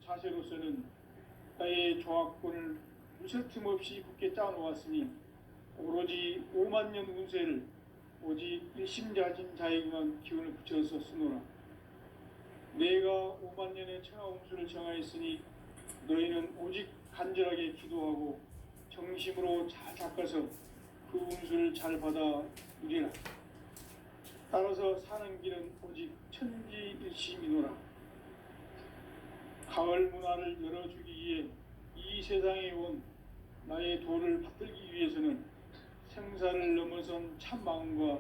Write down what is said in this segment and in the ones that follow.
자세로서는 나의 조합권을 무설틈 없이 굳게 짜놓았으니 오로지 5만 년 운세를 오직 일심자진 자에게만 기운을 붙여서 쓰노라. 내가 5만 년의 천하운수를 정하였으니 너희는 오직 간절하게 기도하고 정심으로 잘 닦아서 그 운수를 잘 받아 누리라. 따라서 사는 길은 오직 천지일심이노라. 가을 문화를 열어주기 위해 이 세상에 온 나의 도를 받들기 위해서는 생사를 넘어선 참 마음과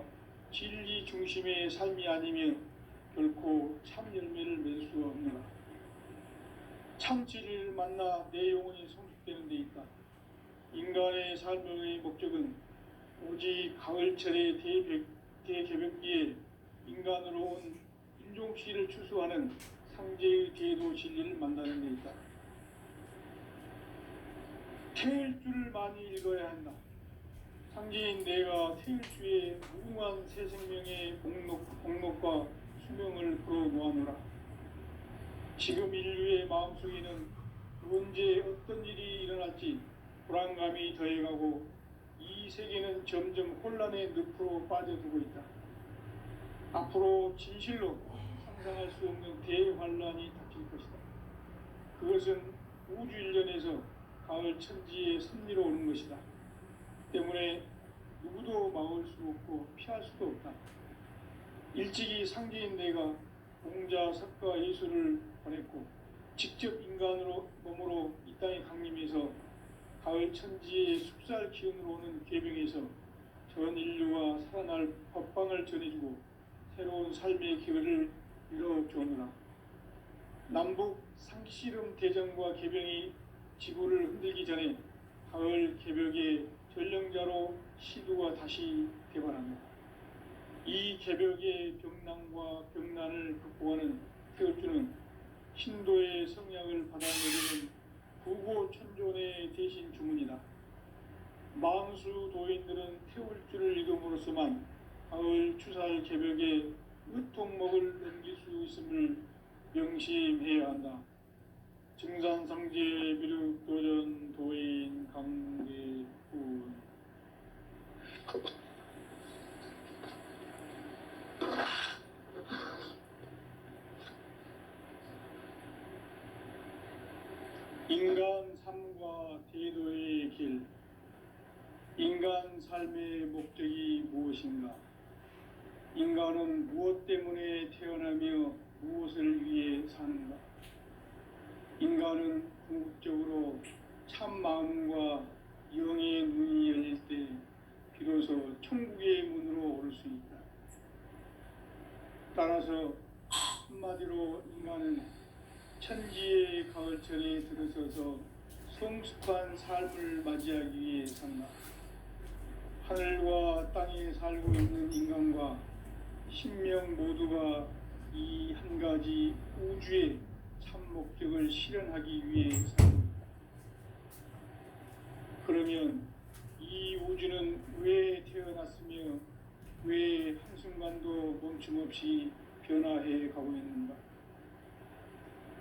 진리 중심의 삶이 아니면 결코 참 열매를 맺을 수 없노라. 참 진리를 만나 내 영혼이 성숙되는 데 있다. 인간의 삶의 목적은 오직 가을철의 대개벽기에 인간으로 온 인종씨를 추수하는 상제의 대도 진리를 만나는 데 있다. 태일주를 많이 읽어야 한다. 상제인 내가 태일주의 무궁한 새 생명의 목록과 수명을 풀어놓아노라. 지금 인류의 마음속에는 언제 어떤 일이 일어날지 불안감이 더해가고 이 세계는 점점 혼란의 늪으로 빠져들고 있다. 앞으로 진실로 상상할 수 없는 대환란이 닥칠 것이다. 그것은 우주 일련에서 가을 천지의 섭리로 오는 것이다. 때문에 누구도 막을 수 없고 피할 수도 없다. 일찍이 상제인 내가 공자, 석가, 예수를 보냈고 직접 인간으로 몸으로 이 땅에 강림해서 가을 천지의 숲살 기운으로 오는 계명에서 전 인류가 살아날 법방을 전해주고 새로운 삶의 기회를 이뤄주오느라. 남북 상씨름 대전과 개병이 지구를 흔들기 전에 가을 개벽의 전령자로 시두가 다시 개발합니다. 이 개벽의 병난과 병난을 극복하는 태울주는 신도의 성향을 받아내리는 부고천존의 대신 주문이다. 망수 도인들은 태울주를 읽음으로써만 가을 추살 개벽에 으통목을 넘길 수 있음을 명심해야 한다. 증산상제 미륵도전 도인 강대훈. 인간 삶과 대도의 길. 인간 삶의 목적이 무엇인가? 인간은 무엇 때문에 태어나며 무엇을 위해 사는가? 인간은 궁극적으로 참 마음과 영의 눈이 열릴 때 비로소 천국의 문으로 오를 수 있다. 따라서 한마디로 인간은 천지의 가을철에 들어서서 성숙한 삶을 맞이하기 위해 산다. 하늘과 땅에 살고 있는 인간과 신명 모두가 이 한 가지 우주의 참 목적을 실현하기 위해 삽니다. 그러면 이 우주는 왜 태어났으며 왜 한순간도 멈춤없이 변화해 가고 있는가?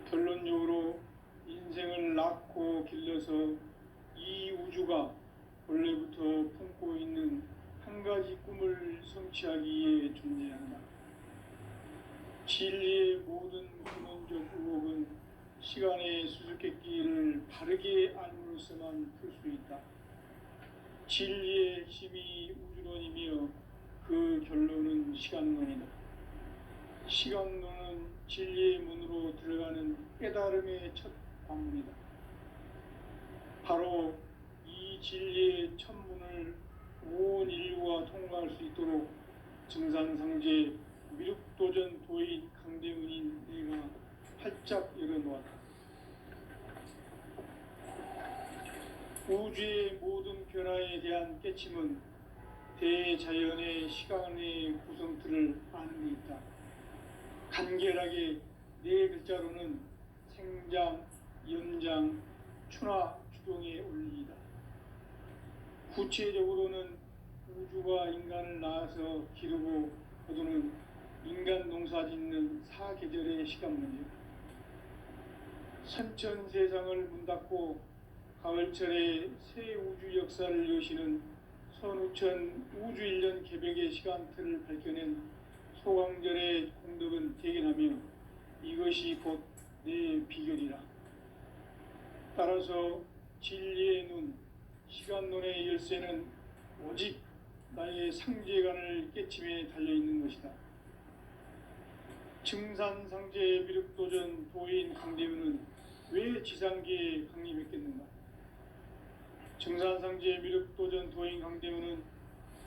결론적으로 인생을 낳고 길러서 이 우주가 원래부터 품고 있는 한 가지 꿈을 성취하기 위해 존재한다. 진리의 모든 근원적 의혹은 시간의 수수께끼를 바르게 알므로써만 풀 수 있다. 진리의 핵심이 우주론이며 그 결론은 시간론이다. 시간론은 진리의 문으로 들어가는 깨달음의 첫 관문이다. 바로 이 진리의 첫 문을 온 인류가 통과할 수 있도록 증산상제 미륵도전 도인 강대훈인 내가 활짝 열어놓았다. 우주의 모든 변화에 대한 깨침은 대자연의 시간의 구성틀을 아는 데 있다. 간결하게 네 글자로는 생장, 연장, 추나, 추동의 원리이다. 구체적으로는 우주가 인간을 낳아서 기르고 거두는 인간 농사 짓는 사계절의 시간문이다. 선천 세상을 문 닫고 가을철에 새 우주 역사를 여시는 선우천 우주일년 개벽의 시간틀을 밝혀낸 소강절의 공덕은 대견하며 이것이 곧 내 비결이라. 따라서 진리의 눈, 시간론의 열쇠는 오직 나의 상제관을 깨침에 달려있는 것이다. 증산상제 미륵도전 도인 강대우는 왜 지상계에 강림했겠는가? 증산상제 미륵도전 도인 강대우는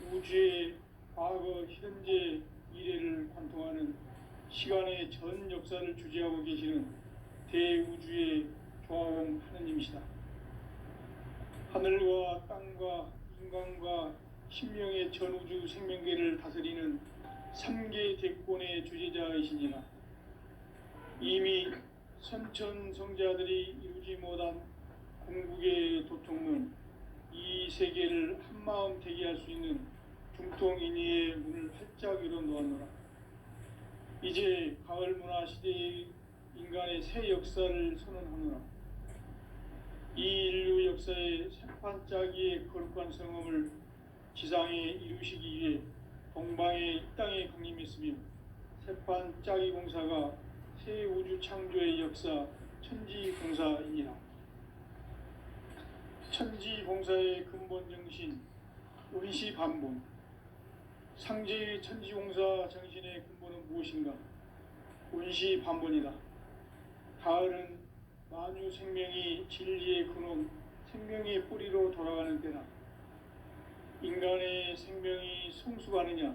우주의 과거, 현재, 미래를 관통하는 시간의 전 역사를 주재하고 계시는 대우주의 조화원 하느님이시다. 하늘과 땅과 인간과 신명의 전우주 생명계를 다스리는 3계 대권의 주재자이시니라. 이미 선천성자들이 이루지 못한 궁극의 도통문, 이 세계를 한마음 대기할 수 있는 중통인의의 문을 활짝 열어 놓았노라. 이제 가을 문화 시대의 인간의 새 역사를 선언하노라. 이 인류 역사의 새판짜기의 거룩한 성음을 지상에 이루시기 위해 동방의 이 땅에 강림했으며 새판짜기 공사가 새 우주 창조의 역사 천지공사이니라. 천지공사의 근본 정신 운시반본. 상제의 천지공사 정신의 근본은 무엇인가? 운시반본이다. 가을은 만유 생명이 진리의 근원, 생명의 뿌리로 돌아가는 때다. 인간의 생명이 성숙하느냐,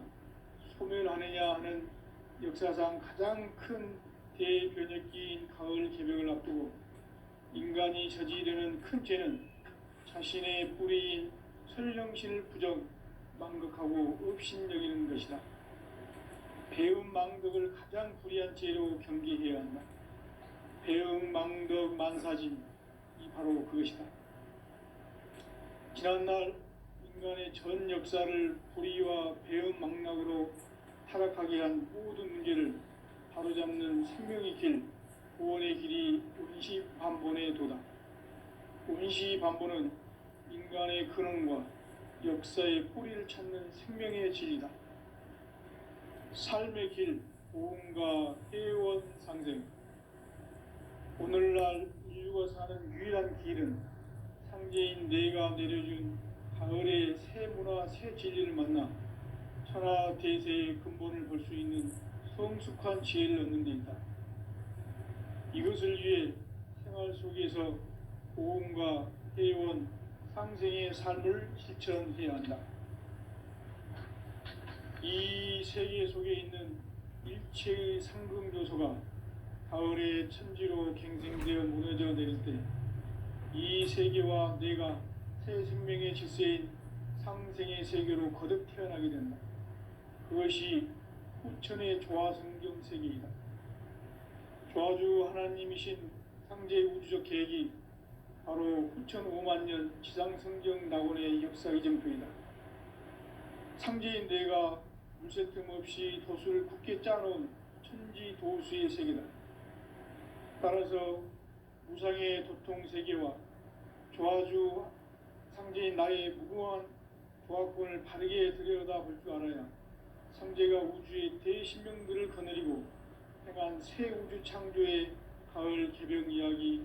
소멸하느냐 하는 역사상 가장 큰 대변혁기인 가을 개벽을 앞두고 인간이 저지르는 큰 죄는 자신의 뿌리인 설령신을 부정, 망극하고 업신여기는 것이다. 배움 망덕을 가장 불의한 죄로 경계해야 한다. 배움 망덕 만사짐이 바로 그것이다. 지난날 인간의 전 역사를 불의와 배움 망락으로 타락하게 한 모든 문제를 바로잡는 생명의 길, 구원의 길이 운시반본의 도다. 운시반본은 인간의 근원과 역사의 뿌리를 찾는 생명의 진리다. 삶의 길, 보험과 회원 상생. 오늘날 인류가 사는 유일한 길은 상제인 내가 내려준 가을의 새 문화, 새 진리를 만나 천하 대세의 근본을 볼 수 있는 성숙한 지혜를 얻는 데 있다. 이것을 위해 생활 속에서 보험과 회원, 상생의 삶을 실천해야 한다. 이 세계 속에 있는 일체의 상금 요소가 가을의 천지로 갱생되어 무너져 내릴 때 이 세계와 내가 새 생명의 질서인 상생의 세계로 거듭 태어나게 된다. 그것이 후천의 조화성경 세계이다. 조화주 하나님이신 상제 우주적 계획이 바로 후천 5만 년 지상성경 낙원의 역사 이정표이다. 상제인 내가 물새 틈 없이 도수를 굳게 짜놓은 천지 도수의 세계다. 따라서 무상의 도통 세계와 조화주 상제인 나의 무궁한 조화권을 바르게 들여다볼 줄 알아야 상제가 우주의 대신명들을 거느리고 행한 새 우주 창조의 가을 개벽 이야기,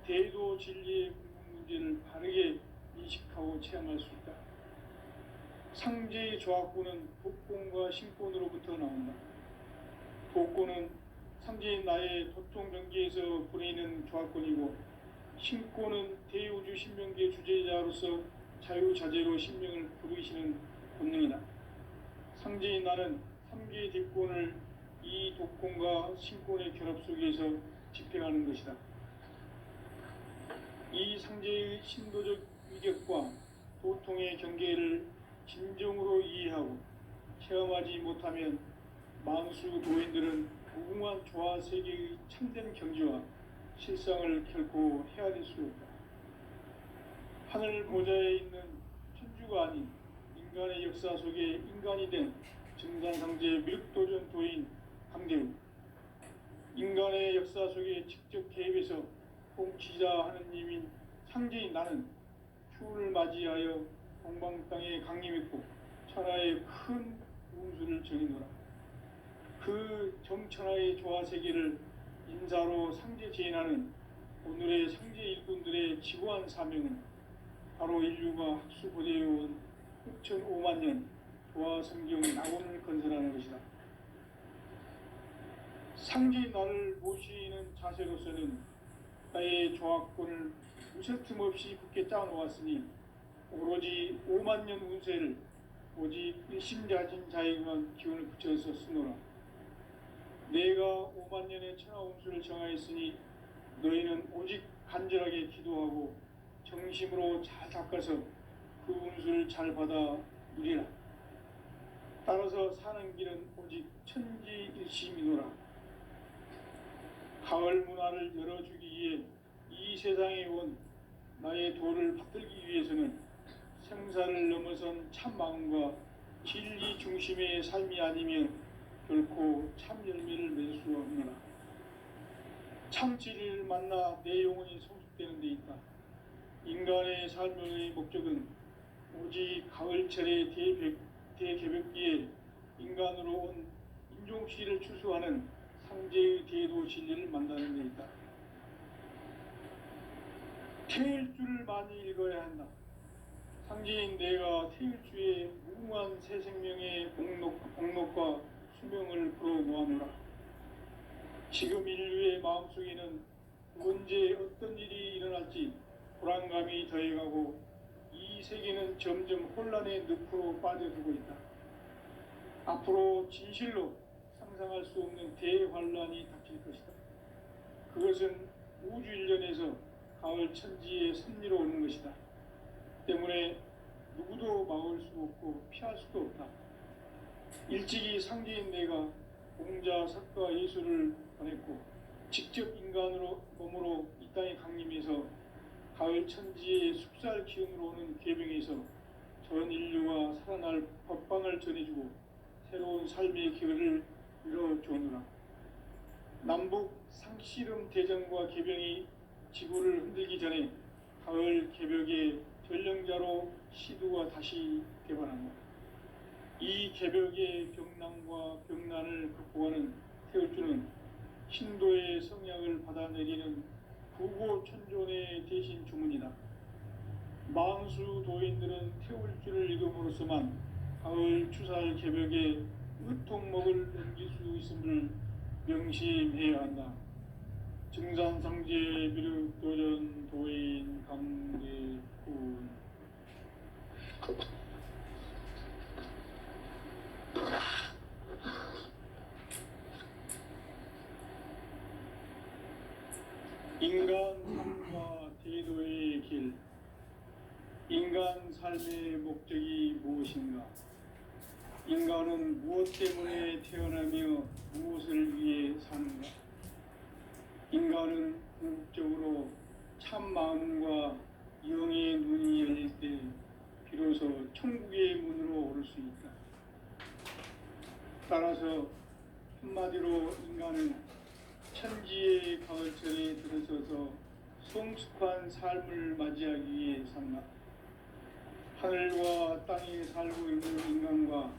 대도 진리의 궁극 문제를 바르게 인식하고 체험할 수 있다. 상제의 조화권은 독권과 신권으로부터 나온다. 독권은 상제인 나의 도통 경계에서 보내는 조화권이고, 신권은 대우주 신명계 주제자로서 자유자재로 신명을 부르시는 본능이다. 상제인 나는 3개의 뒷권을 이 독권과 신권의 결합 속에서 집행하는 것이다. 이 상제의 신도적 위격과 도통의 경계를 진정으로 이해하고 체험하지 못하면 만수 도인들은 무궁한 조화 세계의 참된 경지와 실상을 결코 헤아릴 수 없다. 하늘 보좌에 있는 천주가 아닌 인간의 역사 속에 인간이 된 증산상제 미륵도전 도인 강대우. 인간의 역사 속에 직접 개입해서 창조자 하느님인 상제인 나는 추운을 맞이하여 동방 땅에 강림했고 천하의 큰 운수를 정해노라. 그 정천하의 조화 세계를 인사로 상제 제인하는 오늘의 상제 일꾼들의 지고한 사명은 바로 인류가 학수고대해온 6,5만 년 조화 성경 낙원을 건설하는 것이다. 상제인 나를 모시는 자세로서는 나의 조화권을 무쇠틈 없이 굳게 짜놓았으니 오로지 5만 년 운세를 오직 일심자진 자에게만 기운을 붙여서 쓰노라. 내가 5만 년의 천하 운수를 정하였으니 너희는 오직 간절하게 기도하고 정심으로 잘 닦아서 그 운수를 잘 받아 누리라. 따라서 사는 길은 오직 천지일심이노라. 가을 문화를 열어주기 위해 이 세상에 온 나의 도를 받들기 위해서는 생사를 넘어선 참 마음과 진리 중심의 삶이 아니면 결코 참 열매를 맺을 수 없노라. 참 진리를 만나 내 영혼이 성숙되는 데 있다. 인간의 삶의 목적은 오직 가을철의 대개벽기에 인간으로 온 인종시를 추수하는 상제의 대도 진리를 만나는 데 있다. 태일주를 많이 읽어야 한다. 상제인 내가 태일주의 무궁한 새 생명의 복록과 수명을 불어모아노라. 지금 인류의 마음속에는 언제 어떤 일이 일어날지 불안감이 더해가고 이 세계는 점점 혼란의 늪으로 빠져들고 있다. 앞으로 진실로 상상할 수 없는 대환란이 닥칠 것이다. 그것은 우주 일련에서 가을 천지의 섭리로 오는 것이다. 때문에 누구도 막을 수 없고 피할 수도 없다. 일찍이 상제인 내가 공자, 석가, 예수를 보냈고 직접 인간으로 몸으로 이 땅에 강림해서 가을 천지의 숲살 기운으로 오는 계병에서 전 인류가 살아날 법방을 전해주고 새로운 삶의 기회를 이뤄주노라. 남북 상씨름 대전과 계병이 지구를 흔들기 전에 가을 개벽의 전령자로 시두가 다시 개발한다. 이 개벽의 병난과 병난을 극복하는 태울주는 신도의 성약을 받아내리는 부고천존의 대신 주문이다. 망수 도인들은 태울주를 읽음으로써만 가을 추살 개벽의 의통목을 넘길 수 있음을 명심해야 한다. 증산상제 비륵도전 도인 강대군. 인간 삶과 대도의 길. 인간 삶의 목적이 무엇인가? 인간은 무엇 때문에 태어나며 무엇을 위해 사는가? 인간은 궁극적으로 참 마음과 영의 눈이 열릴 때 비로소 천국의 문으로 오를 수 있다. 따라서 한마디로 인간은 천지의 가을철에 들어서서 성숙한 삶을 맞이하기 위해 산다. 하늘과 땅에 살고 있는 인간과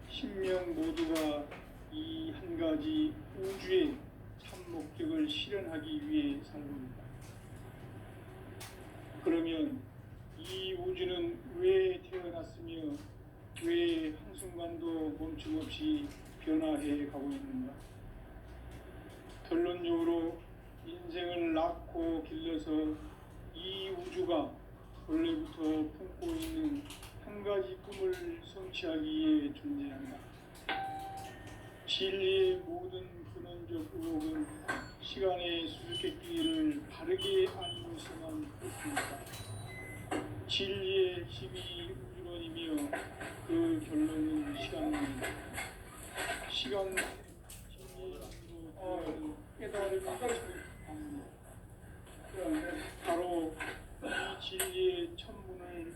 신명 모두가 이 한 가지 우주의 참 목적을 실현하기 위해 살고 있다. 그러면 이 우주는 왜 태어났으며 왜 한순간도 멈춤없이 변화해 가고 있는가? 결론적으로 인생을 낳고 길러서 이 우주가 원래부터 품고 있는 한 가지 꿈을 성취하기 위해 존재한다. 진리의 모든 근원적 의혹은 시간의 수수께끼를 바르게 알고서만 그렇습니다. 진리의 힘이 우주론이며 그 결론은 시간입니다. 시간 진리의 힘으로 깨달음을 합니다. 바로 이 진리의 천문을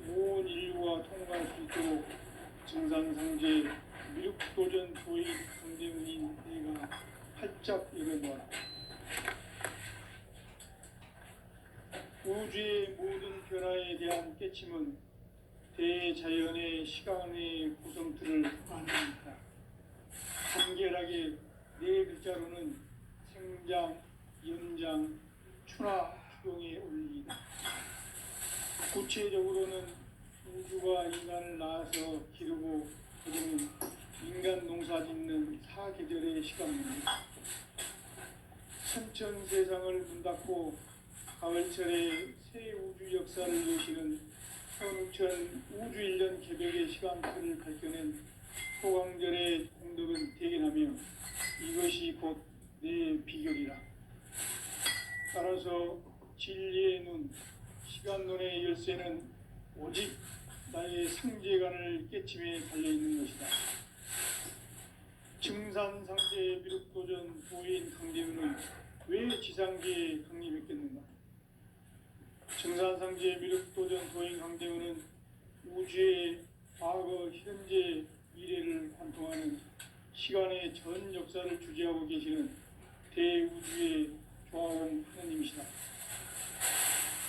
온 인류가 통과할 수 있도록 증산상제 미륵도전 도의 강대문인 내가 활짝 열어놓아라. 우주의 모든 변화에 대한 깨침은 대자연의 시간의 구성틀을 만듭니다. 간결하게 네 글자로는 생장, 연장, 추나 추동의 원리이다. 구체적으로는 우주가 인간을 낳아서 기르고 거두는 인간 농사짓는 사계절의 시간입니다. 천천 세상을 문 닫고 가을철에 새 우주 역사를 여시는 현우천 우주 1년 개벽의 시간표를 밝혀낸 소강절의 공덕은 대견하며 이것이 곧 내 비결이라. 따라서 진리의 눈, 시간론의 열쇠는 오직 나의 상제관을 깨침에 달려있는 것이다. 증산상제 미륵도전 도인 강대훈은 왜 지상계에 강림했겠는가? 증산상제 미륵도전 도인 강대훈은 우주의 과거, 현재, 미래를 관통하는 시간의 전 역사를 주재하고 계시는 대우주의 조화원 하느님이시다.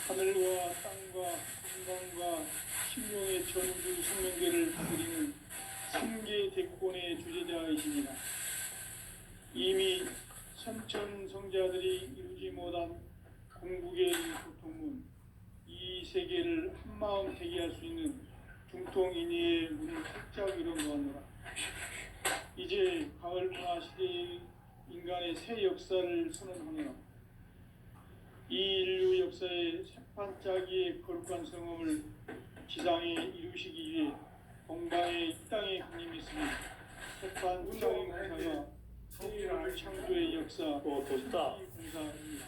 하늘과 땅과 인간과 신명의 전우주 생명계를 다스리는 3계 대권의 주제자이십니다. 이미 선천성자들이 이루지 못한 궁극의 고통문, 이 세계를 한마음 대기할 수 있는 중통인의의 문을 활짝 열어놓았노라. 이제 가을 문화 시대의 인간의 새 역사를 선언하노라. 이 인류 역사의 새판짜기의 거룩한 성험을 지상에 이루시기 위해 동방의 이 땅에 강림했으니 새판짜기 공사가 새 창조의 역사 좋다. 공사입니다.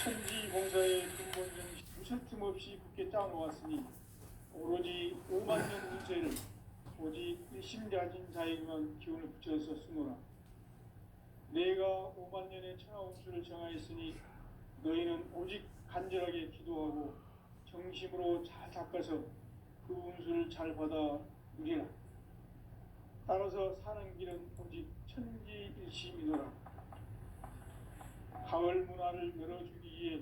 천지 공사의 근본 정신 무슨 틈 없이 굳게 짜놓았으니 오로지 5만 년 운세를 오직 일심자진 자에게만 기운을 붙여서 쓰노라. 내가 5만 년의 천하 운수를 정하였으니 너희는 오직 간절하게 기도하고 정심으로 잘 닦아서 그 운수를 잘 받아 누리라. 따라서 사는 길은 오직 천지일심이노라. 가을 문화를 열어주기 위해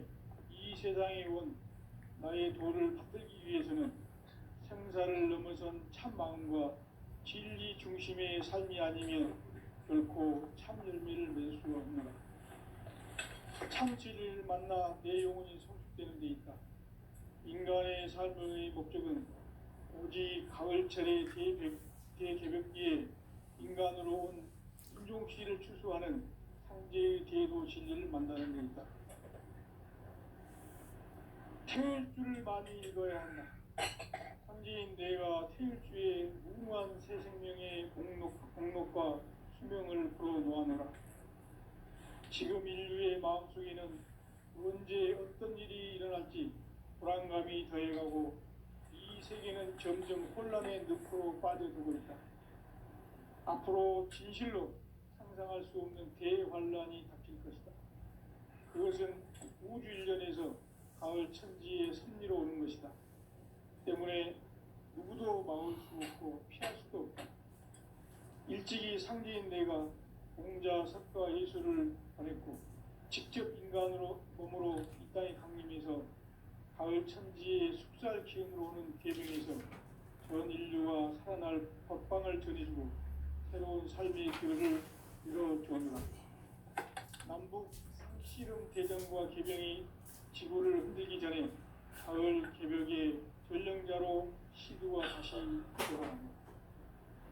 이 세상에 온 나의 도를 받들기 위해서는 생사를 넘어선 참 마음과 진리 중심의 삶이 아니면 결코 참 열매를 맺을 수 없노라. 참 진리를 만나 내 영혼이 성숙되는 데 있다. 인간의 삶의 목적은 오직 가을철의 대개벽기에 인간으로 온 인종시를 추수하는 상제의 대도 진리를 만나는 데 있다. 태일주를 많이 읽어야 한다. 상제인 내가 태일주의 무궁한 새 생명의 공록과 수명을 불어놓아노라. 지금 인류의 마음속에는 언제 어떤 일이 일어날지 불안감이 더해가고 이 세계는 점점 혼란의 늪으로 빠져들고 있다. 앞으로 진실로 상상할 수 없는 대환란이 닥칠 것이다. 그것은 우주 일련에서 가을 천지의 섭리로 오는 것이다. 때문에 누구도 막을 수 없고 피할 수도 없다. 일찍이 상제인 내가 공자, 석가, 예수를 보냈고 직접 인간으로 몸으로 이 땅에 강림해서 가을 천지의 숙살 기운으로 오는 계명에서 전 인류가 살아날 법방을 전해주고 새로운 삶의 길을 열어주었노라. 남북 상씨름 대전과 개병이 지구를 흔들기 전에 가을 개벽의 전령자로 시두가 다시 돌아갑니다.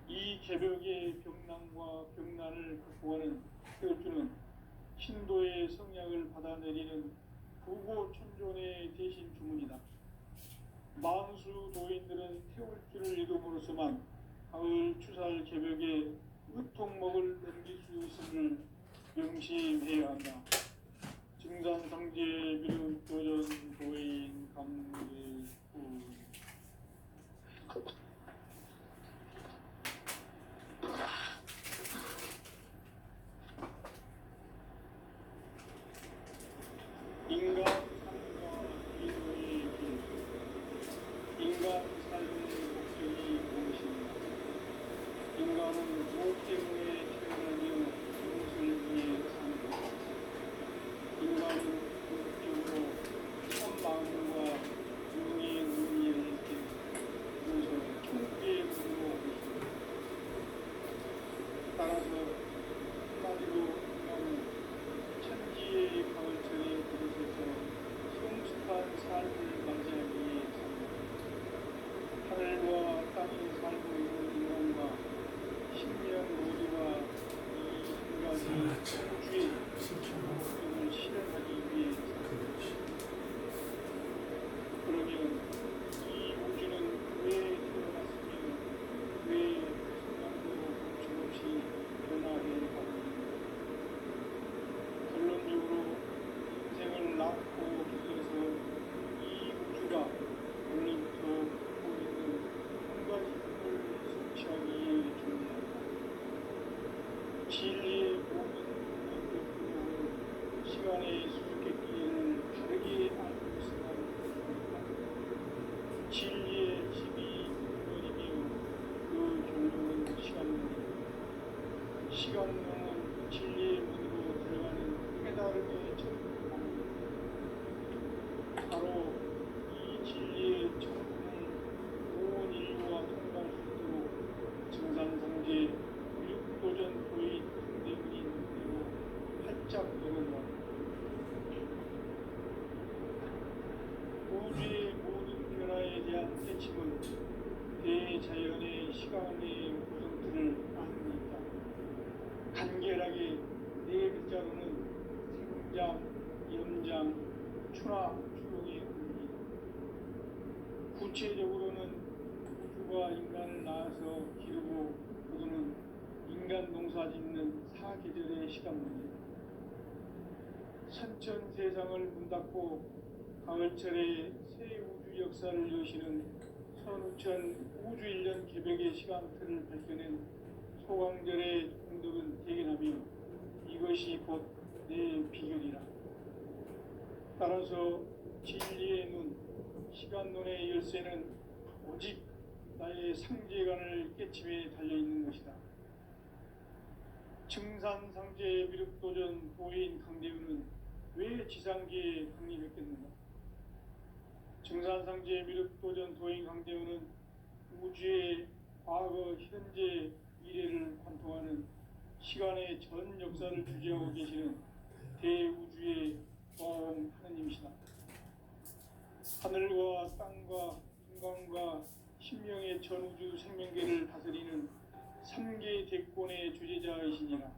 이 개벽의 병난과 병난을 극복하는 태울주는 신도의 성약을 받아내리는 부고천존의 대신 주문이다. 만수 도인들은 태울주를 읽음으로써만 가을 추살 개벽에 의통목을 넘길 수 있음을 명심해야 한다. 증산상제 미륵도전 도인 강제후 인간 삶과 인류의 길, 인간 삶의 목적이 무엇인가? 인간은 무엇 때문에 태어나며 무엇을 위해 사는가? 인간은 목적을 우주의 모든 변화에 대한 깨침은 대자연의 시간의 구성틀을 아닙니다. 간결하게 네 글자로는 생장, 연장, 추나 추동의 의미입니다. 구체적으로는 우주가 인간을 낳아서 기르고 거두는 인간 농사 짓는 사계절의 시간입니다. 선천 세상을 문 닫고 가을철에 새 우주 역사를 여시는 선우천 우주 1년 개벽의 시간틀을 밝혀낸 소강절의 공덕은 대견하며 이것이 곧 내 비결이라. 따라서 진리의 눈, 시간론의 열쇠는 오직 나의 상제관을 깨침에 달려있는 것이다. 증산상제 미륵도전 도인 강대우는 왜 지상계에 강림했겠는가? 증산상제 미륵도전 도인 강대우는 우주의 과거, 현재, 미래를 관통하는 시간의 전 역사를 주재하고 계시는 대우주의 과엄 하느님이시다. 하늘과 땅과 중간과 신명의 전우주 생명계를 다스리는 3개 대권의 주제자이시니라.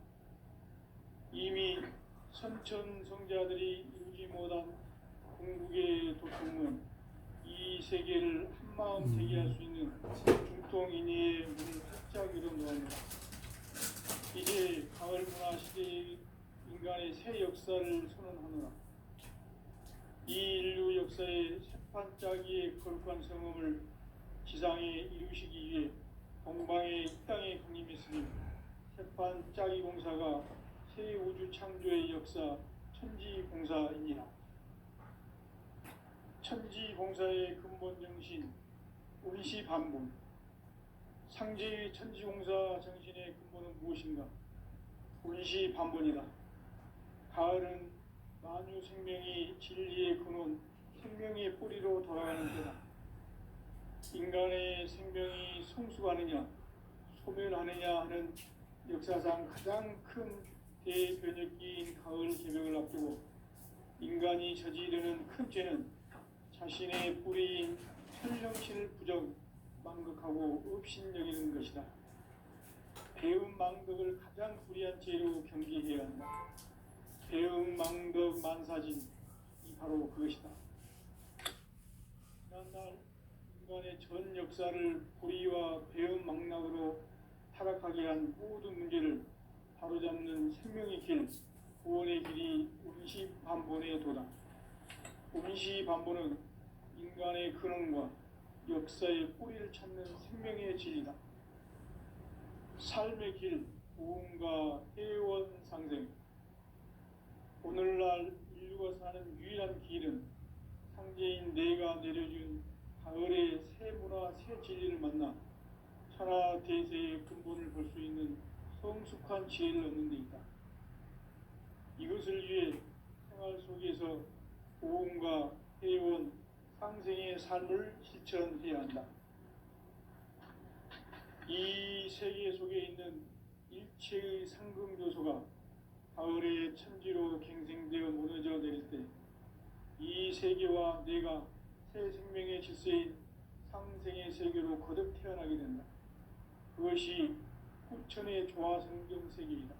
이미 선천성자들이 이루지 못한 궁극의 도통은 이 세계를 한마음 되게 할 수 있는 중통인의의 문을 활짝 열어놓았노라. 이제 가을 문화 시대의 인간의 새 역사를 선언하노라. 이 인류 역사의 새판짜기의 거룩한 성음을 지상에 이루시기 위해 동방의 이 땅에 강림했으니 새판짜기 공사가 새 우주 창조의 역사 천지공사이니라. 천지공사의 근본 정신 운시반본. 상제의 천지공사 정신의 근본은 무엇인가? 운시반본이다. 가을은 만유 생명이 진리의 근원, 생명의 뿌리로 돌아가는 때다. 인간의 생명이 성숙하느냐, 소멸하느냐 하는 역사상 가장 큰 대변혁기인 가을 개벽을 앞두고 인간이 저지르는 큰 죄는 자신의 뿌리인 천령신을 부정, 망극하고 업신여기는 것이다. 배움 망덕을 가장 불의한 죄로 경계해야 한다. 배움 망덕 만사진, 이 바로 그것이다. 지난날 인간의 전 역사를 불의와 배움 망락으로 타락하게 한 모든 문제를 바로잡는 생명의 길, 구원의 길이 운시반본의 도다. 운시반본은 인간의 근원과 역사의 뿌리를 찾는 생명의 진리다. 삶의 길, 구원과 해원 상생. 오늘날 인류가 사는 유일한 길은 상제인 내가 내려준 가을의 새 문화, 새 진리를 만나 천하 대세의 근본을 볼 수 있는 성숙한 지혜를 얻는 데 있다. 이것을 위해 생활 속에서 보험과 회원, 상생의 삶을 실천해야 한다. 이 세계 속에 있는 일체의 상금 요소가 가을의 천지로 갱생되어 무너져 내릴 때 이 세계와 내가 새 생명의 질서인 상생의 세계로 거듭 태어나게 된다. 그것이 후천의 조화성경 세계이다.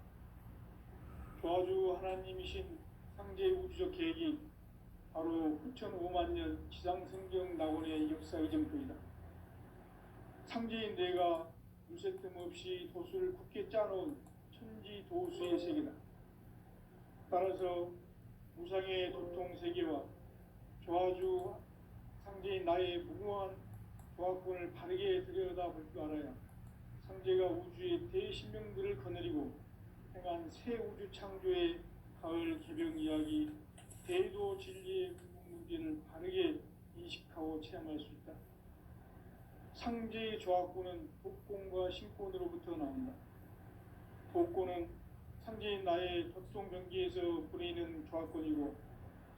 조화주 하나님이신 상제 우주적 계획이 바로 후천 5만 년 지상성경 낙원의 역사 이정표이다. 상제인 내가 유세뜸 없이 도수를 굳게 짜놓은 천지 도수의 세계다. 따라서 무상의 도통 세계와 조화주 상제인 나의 무궁한 조화권을 바르게 들여다볼 줄 알아야 상제가 우주의 대신명들을 거느리고 행한 새 우주 창조의 가을 개벽 이야기, 대도 진리의 근본 문제를 바르게 인식하고 체험할 수 있다. 상제의 조화권은 독권과 신권으로부터 나온다. 독권은 상제인 나의 도통 경계에서 부리는 조화권이고,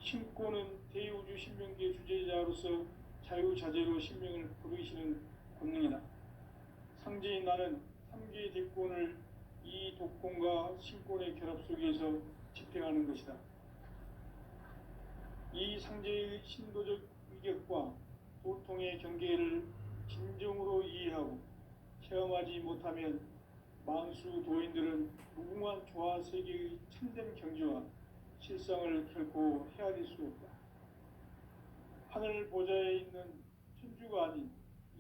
신권은 대우주 신명계 주제자로서 자유자재로 신명을 부르시는 권능이다. 상제인 나는 3개의 대권을 이 독권과 신권의 결합 속에서 집행하는 것이다. 이 상제의 신도적 위격과 고통의 경계를 진정으로 이해하고 체험하지 못하면 만수 도인들은 무궁한 조화 세계의 참된 경지와 실상을 결코 헤아릴 수 없다. 하늘 보좌에 있는 천주가 아닌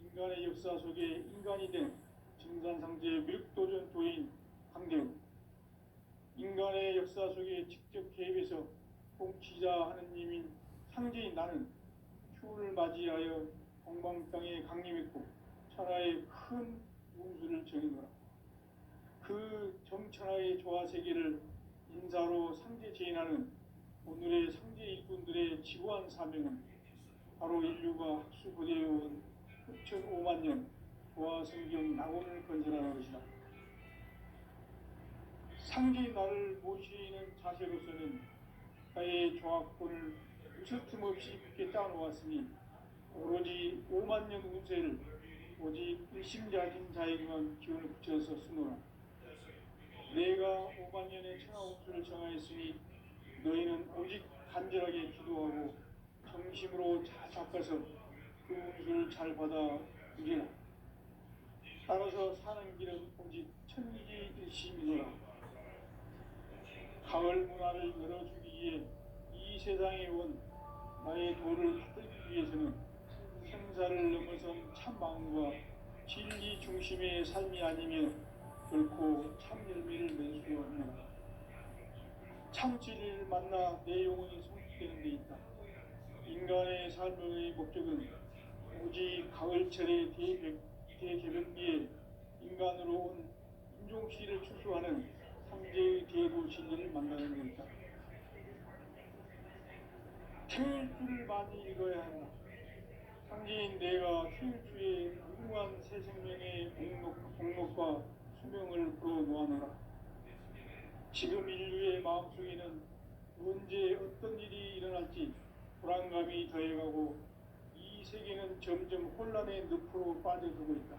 인간의 역사 속에 인간이 된 증산상제 미륵도전 도인 강대우, 인간의 역사 속에 직접 개입해서 통치자 하느님인 상제인 나는 추운을 맞이하여 동방땅에 강림했고 천하의 큰 운수를 정해노라. 그 정천하의 조화세계를 인사로 상제 제인하는 오늘의 상제 일꾼들의 지구한 사명은 바로 인류가 학수고대해온 흑천 5만 년 조화성경 낙원을 건설하는 것이다. 상제의 나를 모시는 자세로서는 나의 조화권을 무서틈 없이 굳게 따놓았으니 오로지 5만 년 운세를 오직 일심자진 자에게만 기운을 붙여서 쓰노라. 내가 5만 년의 천하 운수를 정하였으니 너희는 오직 간절하게 기도하고 정심으로 잘 닦아서 그 운수를 잘 받아 누리라. 따라서 사는 길은 오직 천지일심이노라. 가을 문화를 열어주기 위해 이 세상에 온 나의 도를 받들기 위해서는 생사를 넘어선 참 마음과 진리 중심의 삶이 아니면 결코 참 열매를 맺을 수 없노라. 참 진리를 만나 내 영혼이 성숙되는 데 있다. 인간의 삶의 목적은 오직 가을철의 대개벽기에 인간으로 온 인종시를 추수하는 상제의 대도 진리를 만나는 데 있다. 태일주를 많이 읽어야 한다. 상제인 내가 태일주의 무궁한 새 생명의 목록과 수명을 풀어놓아노라. 지금 인류의 마음속에는 언제 어떤 일이 일어날지 불안감이 더해가고 이 세계는 점점 혼란의 늪으로 빠져들고 있다.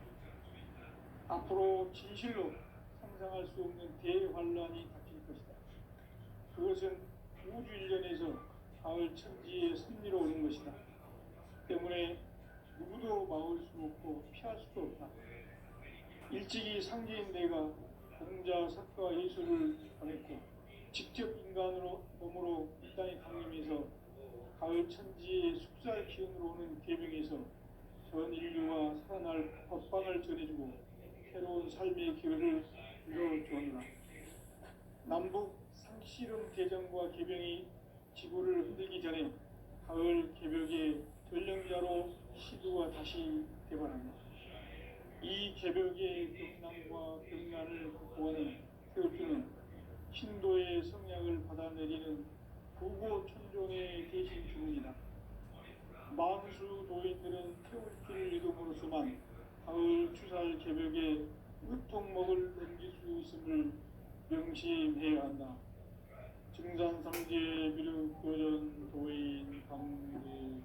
앞으로 진실로 상상할 수 없는 대환란이 닥칠 것이다. 그것은 우주 일련에서 가을 천지의 섭리로 오는 것이다. 때문에 누구도 막을 수 없고 피할 수도 없다. 일찍이 상제인 내가 공자, 석가, 예수를 보냈고 직접 인간으로 몸으로 이 땅에 강림해서 가을 천지의 숙살 기운으로 오는 계명에서 전 인류와 살아날 법방을 전해주고 새로운 삶의 기회를 열어주었노라. 남북 상씨름 대전과 개병이 지구를 흔들기 전에 가을 개벽의 전령자로 시두가 다시 대발한다. 이 개벽의 경남과 경난을 극복하는 태울주는 신도의 성량을 받아내리는 부고 천종의 대신 주문이다. 만수 도인들은 태울주를 믿음으로서만 가을 추살 개벽에 의통목을 넘길 수 있음을 명심해야 한다. 증산상제 미륵도전 도인 강대우.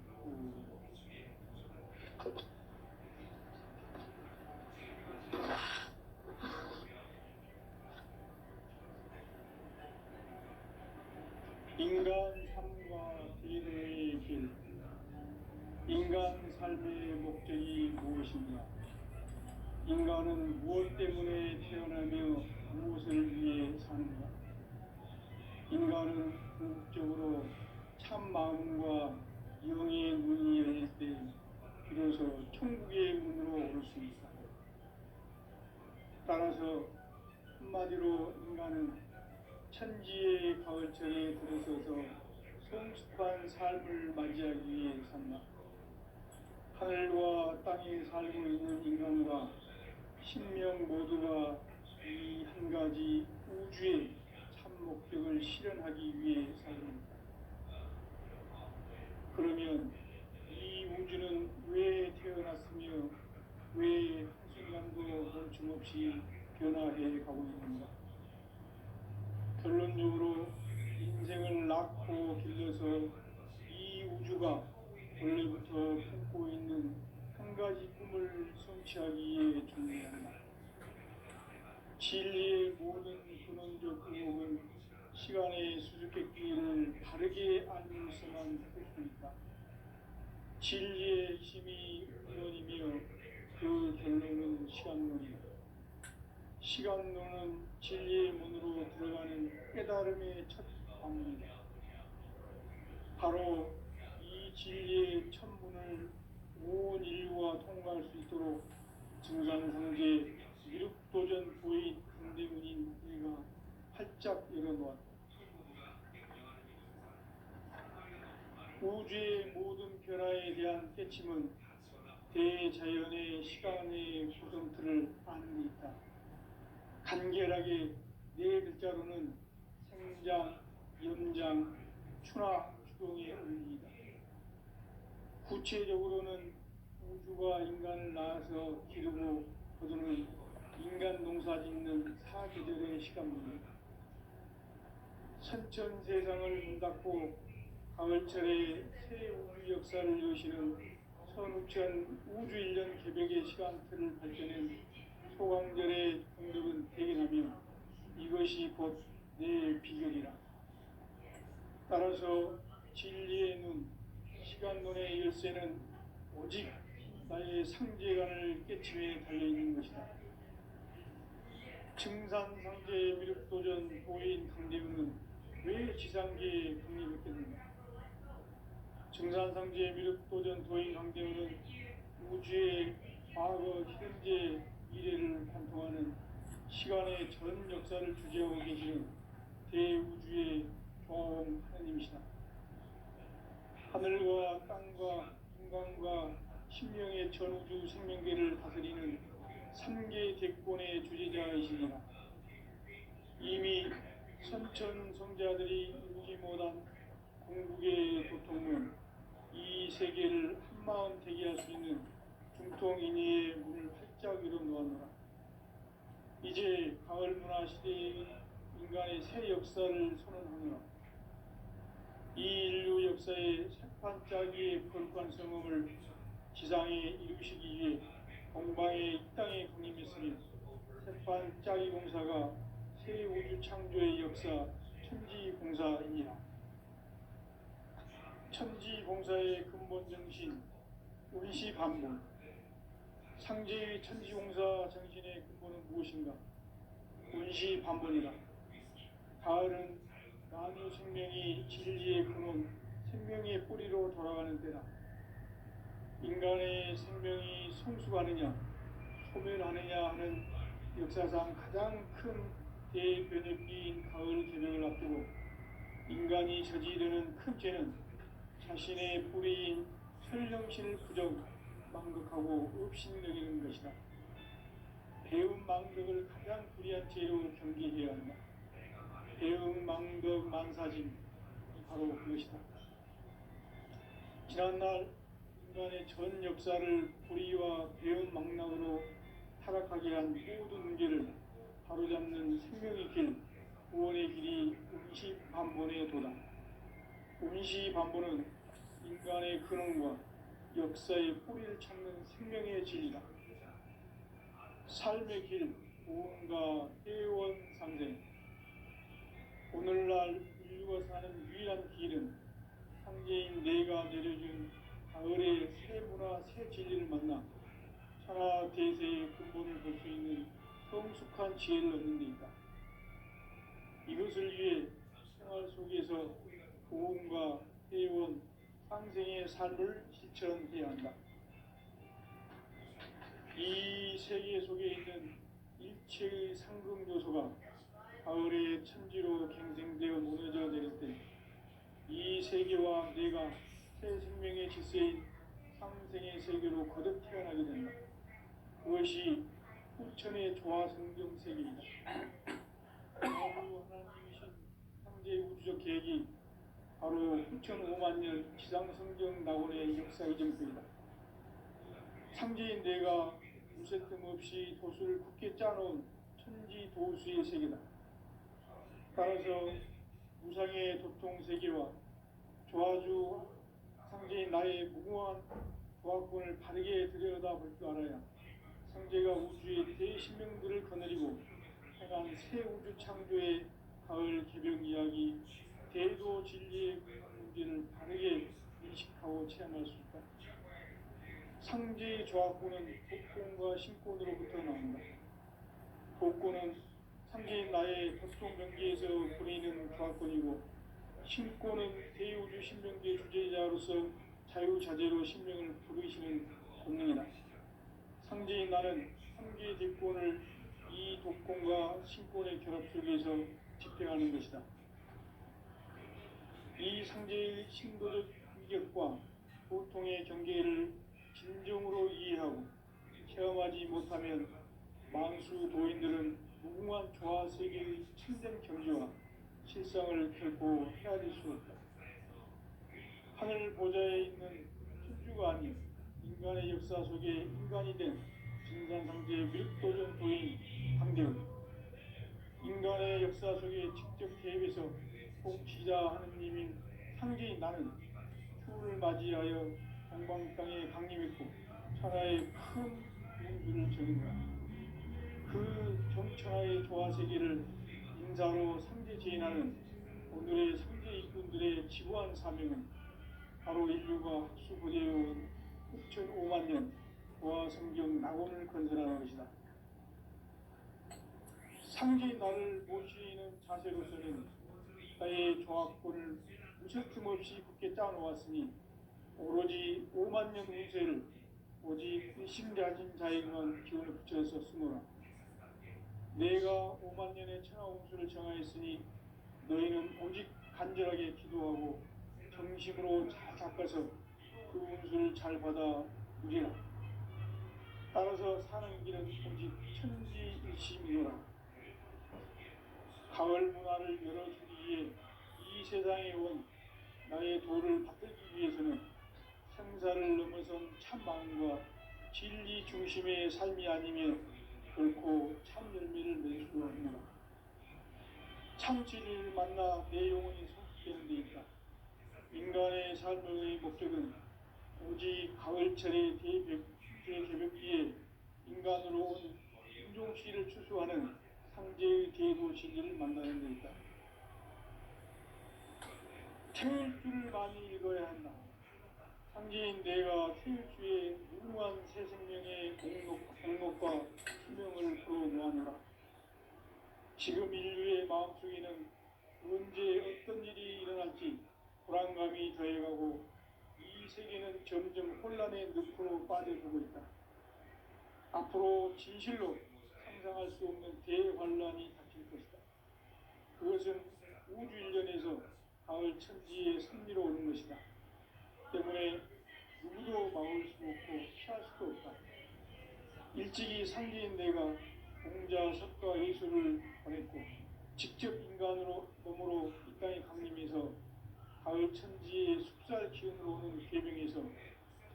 인간 삶과 비례의 길. 인간 삶의 목적이 무엇인가? 인간은 무엇 때문에 태어나며 무엇을 위해 사는가? 인간은 궁극적으로 참 마음과 영의 문이 열릴 때 비로소 천국의 문으로 오를 수 있다. 따라서 한마디로 인간은 천지의 가을철에 들어서서 성숙한 삶을 맞이하기 위해 산다. 하늘과 땅에 살고 있는 인간과 신명 모두가 이 한 가지 우주의 참 목적을 실현하기 위해 살입니다. 그러면 이 우주는 왜 태어났으며 왜 한순간도 멈춤없이 변화해 가고 있는가? 결론적으로 인생을 낳고 길러서 이 우주가 원래부터 품고 있는 한 가지 꿈을 성취하기에 준비한다. 진리의 모든 근원적 의목은 시간의 수수께끼를 바르게 알면서만 할 수 있다. 진리의 힘이 근원이며 그 결론은 시간론이다. 시간론은 진리의 문으로 들어가는 깨달음의 첫 방문이다. 바로 이 진리의 첫 문을 온 인류가 통과할 수 있도록 증산상제 미륵도전 부인 강대문인 내가 활짝 열어놓았다. 우주의 모든 변화에 대한 깨침은 대자연의 시간의 구성틀을 아는 데 있다. 간결하게 네 글자로는 생장, 연장, 추나 추동의 원리이다. 구체적으로는 우주가 인간을 낳아서 기르고 거두는 인간 농사 짓는 사계절의 시간입니다. 선천 세상을 문 닫고 가을철에 새 우주 역사를 여시는 선우천 우주 1년 개벽의 시간틀을 발견한 소강절의 동력은 대견하며 이것이 곧 내 비결이라. 따라서 진리의 눈, 시간론의 열쇠는 오직 나의 상제관을 깨침에 달려있는 것이다. 증산상제 미륵도전 보인 강대우는 왜 지상계에 독립했겠는가? 증산상제 미륵도전 도인 강대우는 우주의 과거, 현재, 미래를 관통하는 시간의 전 역사를 주재하고 계시는 대우주의 조화원 하나님이시다. 하늘과 땅과 인간과 신명의 전우주 생명계를 다스리는 3개 대권의 주제자이시니라. 이미 선천 성자들이 이루지 못한 궁극의 도통은 이 세계를 한마음 되게 할 수 있는 중통인의의 문을 활짝 열어놓았노라. 이제 가을 문화 시대의 인간의 새 역사를 선언하노라. 이 인류 역사의 새판짜기의 거룩한 성음을 지상에 이루시기 위해 동방의 이 땅에 강림했으니 새판짜기 공사가 새 우주 창조의 역사 천지공사이니라. 천지공사의 근본 정신 운시반본. 상제의 천지공사 정신의 근본은 무엇인가? 운시반본이다. 가을은 만유 생명이 진리의 근원, 생명의 뿌리로 돌아가는 때다. 인간의 생명이 성숙하느냐, 소멸하느냐 하는 역사상 가장 큰 대변혁기인 가을 개벽을 앞두고 인간이 저지르는 큰 죄는 자신의 뿌리인 설령신을 부정, 망덕하고 업신여기는 것이다. 배움 망덕을 가장 불의한 죄로 경계해야 한다. 배움 망덕 만사짐이 바로 그것이다. 지난날 인간의 전 역사를 불의와 배움 망락으로 타락하게 한 모든 문제를 바로잡는 생명의 길, 구원의 길이 운시반본의 도다. 운시반본은 인간의 근원과 역사의 뿌리를 찾는 생명의 진리다. 삶의 길, 구원과 회원 상생. 오늘날 인류가 사는 유일한 길은 상제인 내가 내려준 가을의 새 문화, 새 진리를 만나 천하 대세의 근본을 볼 수 있는 성숙한 지혜를 얻는 데 있다. 이것을 위해 생활 속에서 구원과 회원, 상생의 삶을 실천해야 한다. 이 세계 속에 있는 일체의 상금 요소가 가을의 천지로 갱생되어 무너져 내릴 때 이 세계와 내가 새 생명의 질서인 상생의 세계로 거듭 태어나게 된다. 그것이 후천의 조화성경 세계이다. 하나님이신 상제의 우주적 계획이 바로 후천 5만 년 지상성경 낙원의 역사 이정표이다. 상제인 내가 무쇠 틈 없이 도수를 굳게 짜놓은 천지 도수의 세계다. 따라서 무상의 도통 세계와 조화주 상제인 나의 무궁한 조화권을 바르게 들여다볼 줄 알아야 상제가 우주의 대신명들을 거느리고 행한 새 우주 창조의 가을 개벽 이야기, 대도 진리의 문제를 바르게 인식하고 체험할 수 있다. 상제의 조합구는 독권과 신권으로부터 나온다. 독권은 상제인 나의 법동 명기에서 부리는 조합권이고, 신권은 대우주 신명계 주제자로서 자유자재로 신명을 부르시는 권능이다. 상제인 나는 상계 대권을 이 독권과 신권의 결합 속에서 집행하는 것이다. 이 상제의 신도적 위격과 보통의 경계를 진정으로 이해하고 체험하지 못하면 만수 도인들은 무궁한 조화 세계의 참된 경지와 실상을 결코 헤아릴 수 없다. 하늘 보좌에 있는 천주가 아닌 인간의 역사 속에 인간이 된 진산상제의 밀도전 도인 강대훈, 인간의 역사 속에 직접 개입해서 통치자 하느님인 상제인 나는 휴를 맞이하여 동방 땅에 강림했고 천하의 큰 운수를 정인다. 그 정천하의 조화세계를 인사로 상제 제인하는 오늘의 상제 일꾼들의 지구한 사명은 바로 인류가 학수고대해온 6,5만 년 보아 성경 낙원을 건설하는 것이다. 상제인 나를 모시는 자세로서는 나의 조합권을 무슨 틈없이 굳게 짜놓았으니 오로지 5만 년 운세를 오직 일심가진 자에게만 기운을 붙여서 쓰노라. 내가 5만 년의 천하 운수를 정하였으니 너희는 오직 간절하게 기도하고 정심으로 잘 닦아서 그 운수를 잘 받아 누리라. 따라서 사는 길은 오직 천지일심이노라. 가을 문화를 열어주기 위해 이 세상에 온 나의 도를 받들기 위해서는 생사를 넘어선 참 마음과 진리 중심의 삶이 아니면 결코 참 열매를 맺을 수 없노라. 참 진리를 만나 내 영혼이 성숙되는 데 있다. 인간의 삶의 목적은 오직 가을철의 대개벽기에 인간으로 온 인종시를 추수하는 상제의 대도 진리를 만나는 데 있다. 태일주를 많이 읽어야 한다. 상제인 내가 태일주의 무궁한 새 생명의 공목과 수명을 불어모아노라. 지금 인류의 마음속에는 언제 어떤 일이 일어날지 불안감이 더해가고 이 세계는 점점 혼란의 늪으로 빠져들고 있다. 앞으로 진실로 상상할 수 없는 대환란이 닥칠 것이다. 그것은 우주 일련에서 가을 천지의 섭리로 오는 것이다. 때문에 누구도 막을 수 없고 피할 수도 없다. 일찍이 상제인 내가 공자, 석가, 예수를 보냈고 직접 인간으로 몸으로 이 땅에 강림해서 가을 천지의 숙살 기운으로 오는 계명에서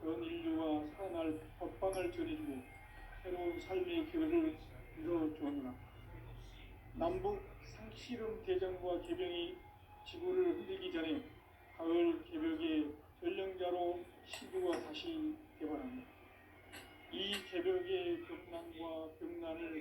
전 인류와 살아날 법방을 전해주고 새로운 삶의 기회를 이뤄주었노라. 남북 상씨름 대전과 개병이 지구를 흔들기 전에 가을 개벽의 전령자로 시구가 다시 개발합니다. 이 개벽의 벽난과 벽난을